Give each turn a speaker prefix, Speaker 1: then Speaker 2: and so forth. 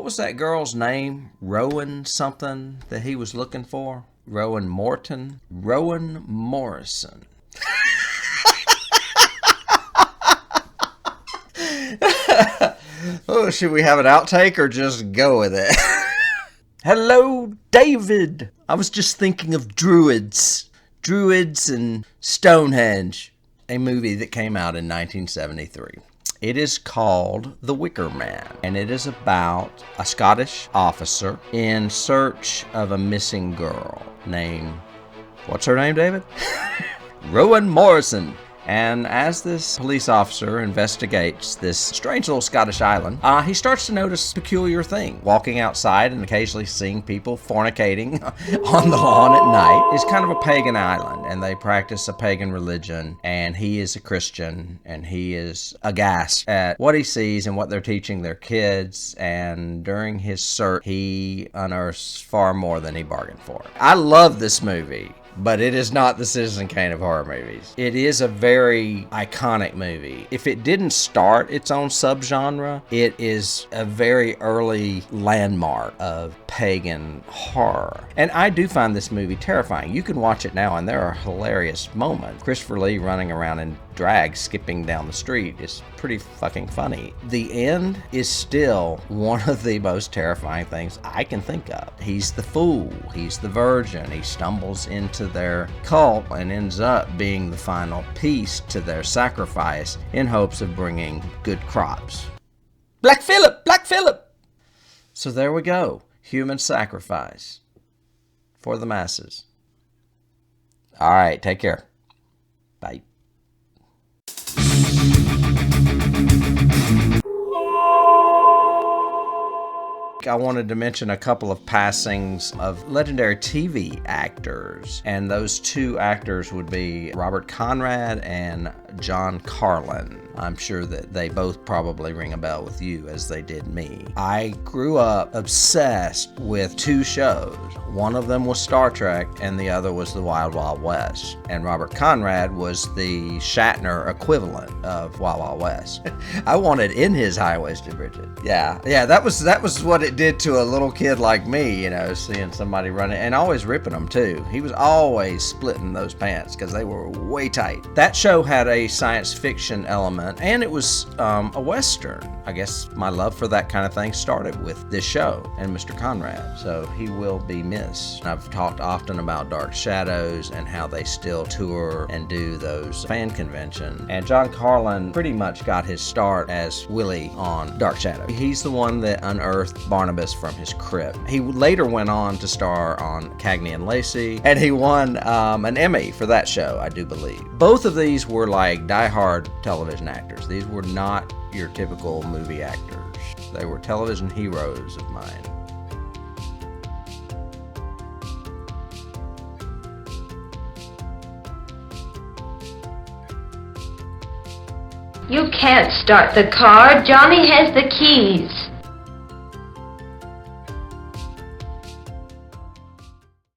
Speaker 1: was that girl's name? Rowan something that he was looking for? Rowan Morton? Rowan Morrison. Oh, should we have an outtake or just go with it? Hello, David. I was just thinking of Druids. Druids and Stonehenge. A movie that came out in 1973. It is called The Wicker Man, and it is about a Scottish officer in search of a missing girl named, what's her name, David? Rowan Morrison. And as this police officer investigates this strange little Scottish island, he starts to notice peculiar things. Walking outside and occasionally seeing people fornicating on the lawn at night. It's kind of a pagan island, and they practice a pagan religion, and he is a Christian, and he is aghast at what he sees and what they're teaching their kids, and during his search, he unearths far more than he bargained for. I love this movie. But it is not the Citizen Kane of horror movies. It is a very iconic movie. If it didn't start its own subgenre, it is a very early landmark of pagan horror. And I do find this movie terrifying. You can watch it now and there are hilarious moments. Christopher Lee running around in drag skipping down the street is pretty fucking funny. The end is still one of the most terrifying things I can think of. He's the fool. He's the virgin. He stumbles into their cult and ends up being the final piece to their sacrifice in hopes of bringing good crops. Black Phillip! Black Phillip! So there we go. Human sacrifice for the masses. All right, take care. Bye. I wanted to mention a couple of passings of legendary TV actors, and those two actors would be Robert Conrad and John Carlin. I'm sure that they both probably ring a bell with you as they did me. I grew up obsessed with two shows. One of them was Star Trek and the other was The Wild Wild West. And Robert Conrad was the Shatner equivalent of Wild Wild West. I wanted in his high-waisted breeches. Yeah, that was what it did to a little kid like me, you know, seeing somebody running and always ripping them too. He was always splitting those pants because they were way tight. That show had a science fiction element, and it was a Western. I guess my love for that kind of thing started with this show and Mr. Conrad, so he will be missed. I've talked often about Dark Shadows and how they still tour and do those fan conventions, and John Carlin pretty much got his start as Willie on Dark Shadows. He's the one that unearthed Barnabas from his crypt. He later went on to star on Cagney and Lacey, and he won an Emmy for that show, I do believe. Both of these were like die-hard television actors. These were not your typical movie actors. They were television heroes of mine.
Speaker 2: You can't start the car. Johnny has the keys.